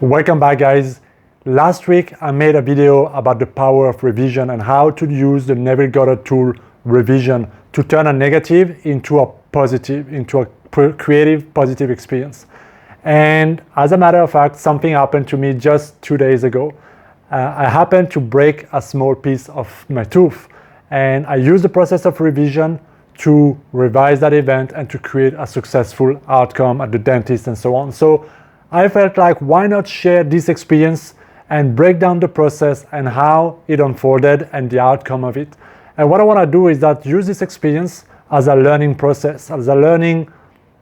Welcome back, guys. Last week I made a video about the power of revision and how to use the Neville Goddard tool revision to turn a negative into a positive, into a creative positive experience. And as a matter of fact, something happened to me just 2 days ago. I happened to break a small piece of my tooth, and I used the process of revision to revise that event and to create a successful outcome at the dentist and so on. So I felt like, why not share this experience and break down the process and how it unfolded and the outcome of it. And what I want to do is that use this experience as a learning process, as a learning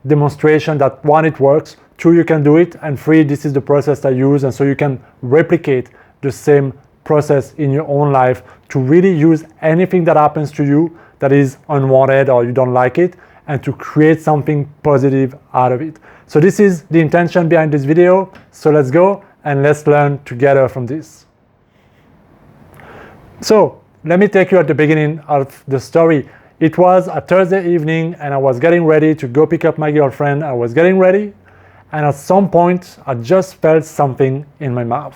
demonstration that one, it works, two, you can do it, and three, this is the process I use, and so you can replicate the same process in your own life to really use anything that happens to you that is unwanted or you don't like it, and to create something positive out of it. So this is the intention behind this video. So let's go and let's learn together from this. So let me take you at the beginning of the story. It was a Thursday evening and I was getting ready to go pick up my girlfriend. I was getting ready, and at some point I just felt something in my mouth.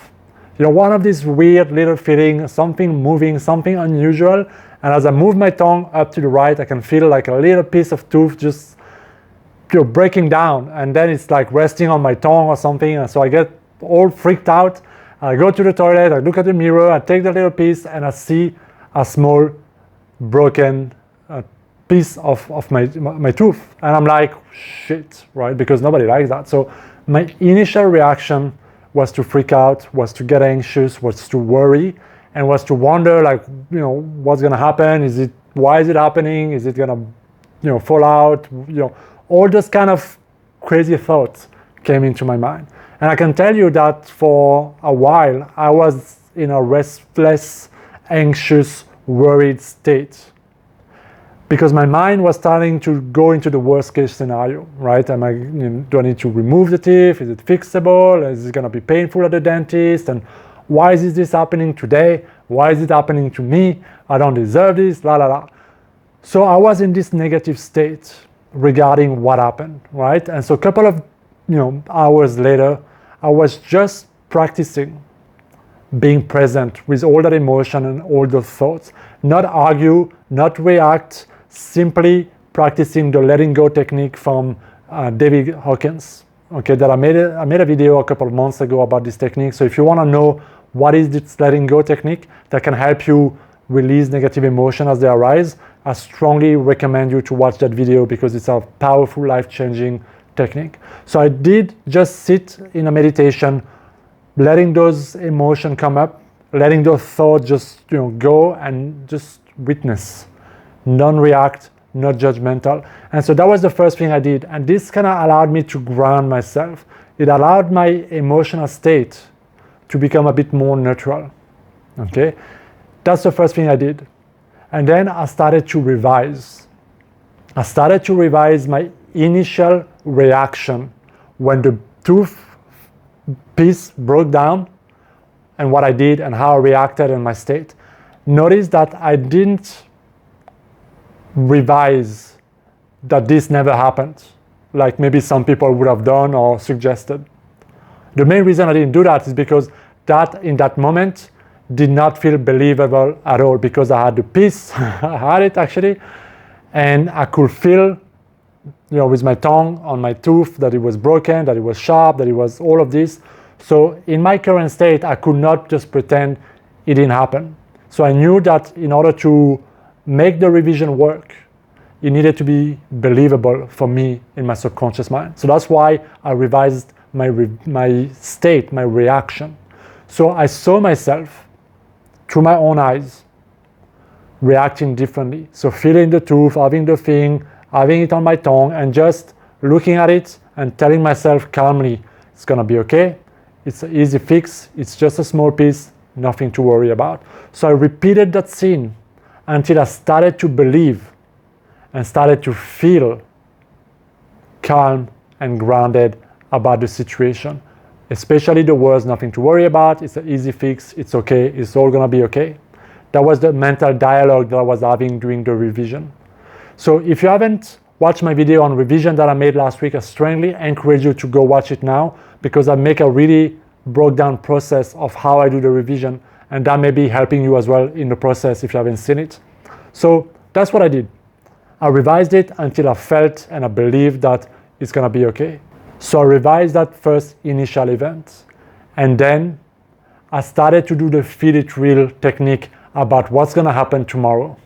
You know, one of these weird little feeling, something moving, something unusual. And as I move my tongue up to the right, I can feel like a little piece of tooth just breaking down, and then it's like resting on my tongue or something, and so I get all freaked out. I go to the toilet, I look at the mirror, I take the little piece, and I see a small broken piece of my tooth, and I'm like, shit, right? Because nobody likes that. So my initial reaction was to freak out, was to get anxious, was to worry, and was to wonder, like, what's gonna happen? Why is it happening? Is it gonna, fall out? All those kind of crazy thoughts came into my mind. And I can tell you that for a while, I was in a restless, anxious, worried state, because my mind was starting to go into the worst case scenario, right? Do I need to remove the teeth? Is it fixable? Is it gonna be painful at the dentist? And why is this happening today? Why is it happening to me? I don't deserve this, la la la. So I was in this negative state regarding what happened, right? And so a couple of hours later, I was just practicing being present with all that emotion and all those thoughts. Not argue, not react, simply practicing the letting go technique from David Hawkins. Okay, that I made a video a couple of months ago about this technique. So if you want to know what is this letting go technique that can help you release negative emotion as they arise, I strongly recommend you to watch that video, because it's a powerful, life-changing technique. So I did just sit in a meditation, letting those emotions come up, letting those thoughts just go, and just witness, non-react, not judgmental. And so that was the first thing I did, and this kind of allowed me to ground myself. It allowed my emotional state to become a bit more neutral. Okay, that's the first thing I did. And then I started to revise. I started to revise my initial reaction when the tooth piece broke down, and what I did and how I reacted in my state. Notice that I didn't revise that this never happened, like maybe some people would have done or suggested. The main reason I didn't do that is because that in that moment did not feel believable at all, because I had the piece, I had it actually, and I could feel, with my tongue on my tooth that it was broken, that it was sharp, that it was all of this. So in my current state, I could not just pretend it didn't happen. So I knew that in order to make the revision work, it needed to be believable for me in my subconscious mind. So that's why I revised my state, my reaction. So I saw myself through my own eyes reacting differently. So feeling the tooth, having the thing, having it on my tongue, and just looking at it and telling myself calmly, it's gonna be okay, it's an easy fix, it's just a small piece, nothing to worry about. So I repeated that scene until I started to believe and started to feel calm and grounded about the situation. Especially the words, nothing to worry about, it's an easy fix, it's okay, it's all gonna be okay. That was the mental dialogue that I was having during the revision. So if you haven't watched my video on revision that I made last week, I strongly encourage you to go watch it now, because I make a really broke down process of how I do the revision, and that may be helping you as well in the process if you haven't seen it. So that's what I did. I revised it until I felt and I believed that it's gonna be okay. So I revised that first initial event, and then I started to do the feel it real technique about what's gonna happen tomorrow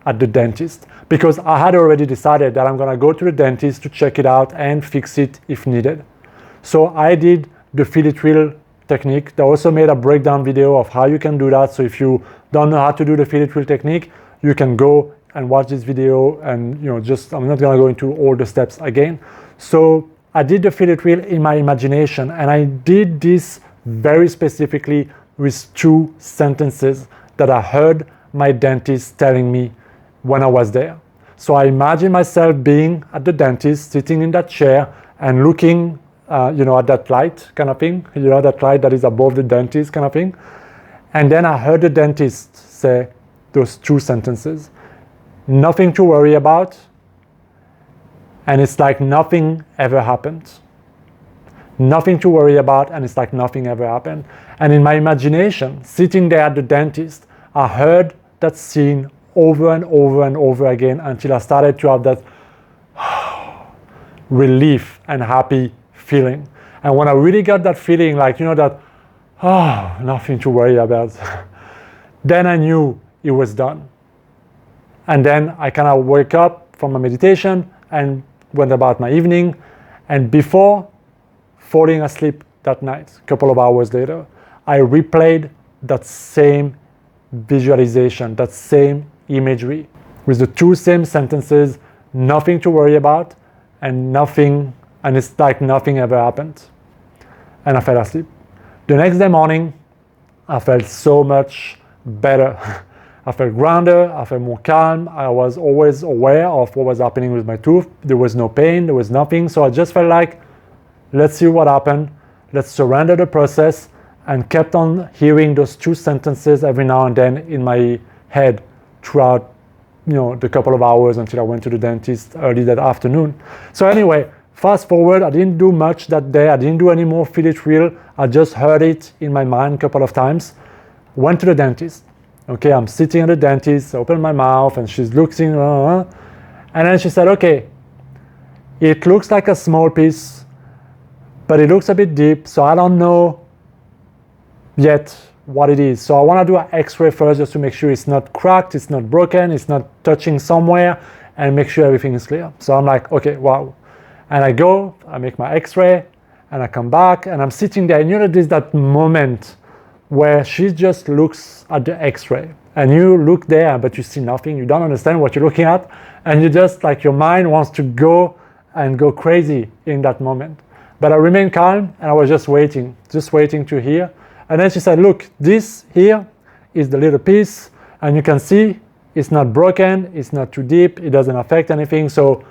at the dentist, because I had already decided that I'm gonna go to the dentist to check it out and fix it if needed. So I did the feel it real technique. They also made a breakdown video of how you can do that. So if you don't know how to do the feel it real technique, you can go and watch this video, and just I'm not gonna go into all the steps again. So I did the feel it real in my imagination, and I did this very specifically with 2 sentences that I heard my dentist telling me when I was there. So I imagine myself being at the dentist, sitting in that chair and looking at that light kind of thing, that light that is above the dentist kind of thing. And then I heard the dentist say those 2 sentences: nothing to worry about, and it's like nothing ever happened. Nothing to worry about, and it's like nothing ever happened. And in my imagination, sitting there at the dentist, I heard that scene over and over and over again until I started to have that relief and happy feeling. And when I really got that feeling, like, that, nothing to worry about, then I knew it was done. And then I kind of wake up from my meditation and went about my evening. And before falling asleep that night, a couple of hours later, I replayed that same visualization, that same imagery, with the 2 same sentences: nothing to worry about, and it's like nothing ever happened. And I fell asleep. The next day morning, I felt so much better. I felt grounded, I felt more calm. I was always aware of what was happening with my tooth. There was no pain, there was nothing. So I just felt like, let's see what happened. Let's surrender the process, and kept on hearing those 2 sentences every now and then in my head throughout the couple of hours until I went to the dentist early that afternoon. So anyway, fast forward, I didn't do much that day. I didn't do any more feel it real. I just heard it in my mind a couple of times. Went to the dentist. Okay, I'm sitting at the dentist, I open my mouth, and she's looking, and then she said, okay, it looks like a small piece, but it looks a bit deep, so I don't know yet what it is. So I want to do an x-ray first, just to make sure it's not cracked, it's not broken, it's not touching somewhere, and make sure everything is clear. So I'm like, okay, wow. And I go, I make my x-ray, and I come back, and I'm sitting there, and there's that moment where she just looks at the x-ray, and you look there, but you see nothing, you don't understand what you're looking at, and you just, like, your mind wants to go crazy in that moment. But I remained calm, and I was just waiting to hear. And then she said, look, this here is the little piece, and you can see it's not broken, it's not too deep, it doesn't affect anything, so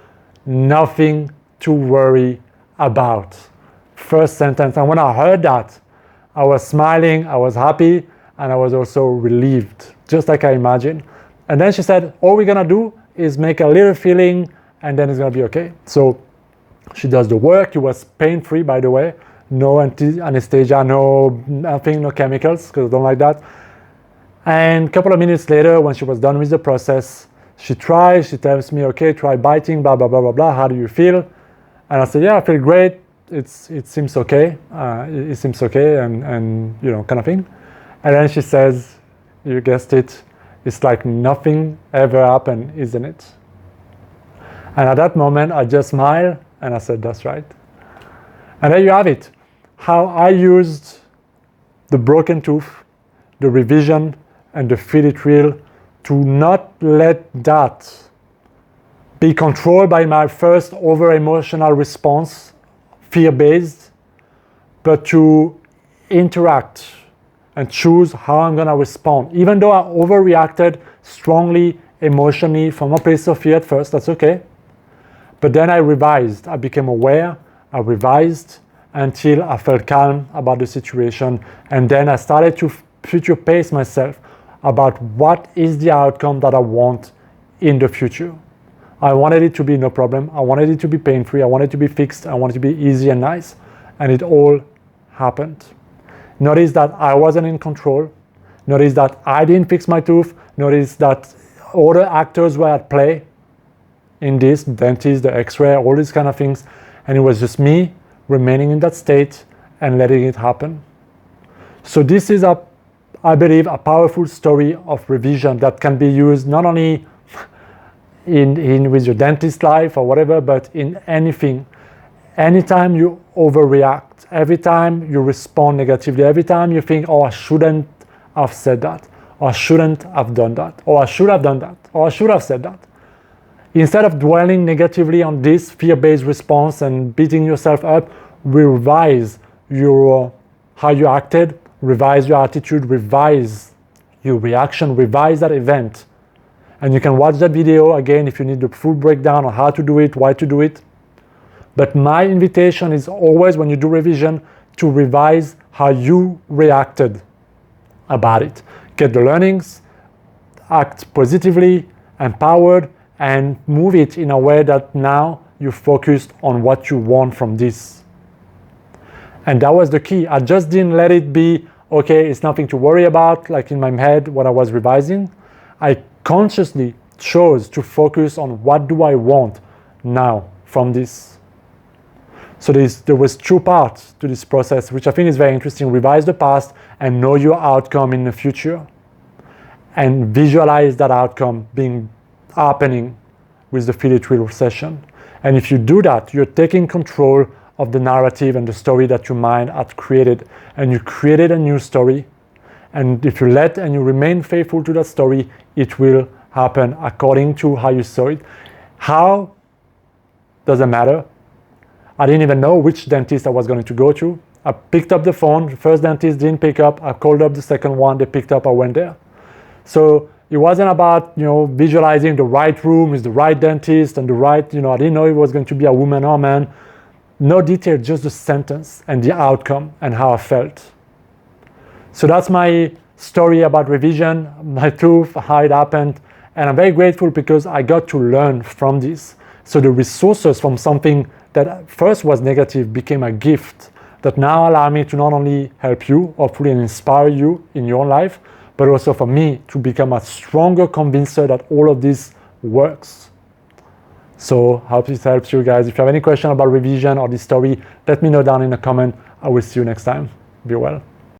nothing to worry about. First sentence. And when I heard that, I was smiling, I was happy, and I was also relieved, just like I imagined. And then she said, all we're gonna do is make a little feeling, and then it's gonna be okay. So she does the work. It was pain-free, by the way. No anesthesia, nothing, no chemicals, because I don't like that. And a couple of minutes later, when she was done with the process, she tells me, okay, try biting, blah, blah, blah, blah, blah. How do you feel? And I said, yeah, I feel great. It seems okay. It seems okay, and kind of thing. And then she says, you guessed it, it's like nothing ever happened, isn't it? And at that moment, I just smiled, and I said, that's right. And there you have it, how I used the broken tooth, the revision, and the feel it real to not let that be controlled by my first over-emotional response, fear-based, but to interact and choose how I'm going to respond. Even though I overreacted strongly, emotionally, from a place of fear at first, that's okay. But then I revised. I became aware. I revised until I felt calm about the situation. And then I started to future pace myself about what is the outcome that I want in the future. I wanted it to be no problem. I wanted it to be pain-free. I wanted it to be fixed. I wanted it to be easy and nice. And it all happened. Notice that I wasn't in control. Notice that I didn't fix my tooth. Notice that other actors were at play in this, the dentist, the x-ray, all these kind of things. And it was just me remaining in that state and letting it happen. So this is, I believe, a powerful story of revision that can be used not only in with your dentist life or whatever, but in anything. Anytime you overreact, every time you respond negatively, every time you think, oh, I shouldn't have said that, or I shouldn't have done that, or I should have done that, or I should have said that. Instead of dwelling negatively on this fear-based response and beating yourself up, revise how you acted, revise your attitude, revise your reaction, revise that event. And you can watch that video again if you need the full breakdown on how to do it, why to do it. But my invitation is always, when you do revision, to revise how you reacted about it. Get the learnings, act positively, empowered, and move it in a way that now you're focused on what you want from this. And that was the key. I just didn't let it be, okay, it's nothing to worry about, like in my head when I was revising. I consciously chose to focus on what do I want now from this. So there was two parts to this process, which I think is very interesting. Revise the past and know your outcome in the future. And visualize that outcome happening with the Feel It Real session. And if you do that, you're taking control of the narrative and the story that your mind had created. And you created a new story. And if you let and you remain faithful to that story, it will happen according to how you saw it. How? Doesn't matter. I didn't even know which dentist I was going to go to. I picked up the phone. The first dentist didn't pick up. I called up the second one. They picked up. I went there. So it wasn't about, visualizing the right room with the right dentist and the right, I didn't know it was going to be a woman or a man. No detail, just the sentence and the outcome and how I felt. So that's my story about revision, my tooth, how it happened. And I'm very grateful because I got to learn from this. So the resources from something that at first was negative became a gift that now allow me to not only help you, hopefully, and inspire you in your life, but also for me to become a stronger convincer that all of this works. So I hope it helps you guys. If you have any question about revision or this story, let me know down in the comment. I will see you next time. Be well.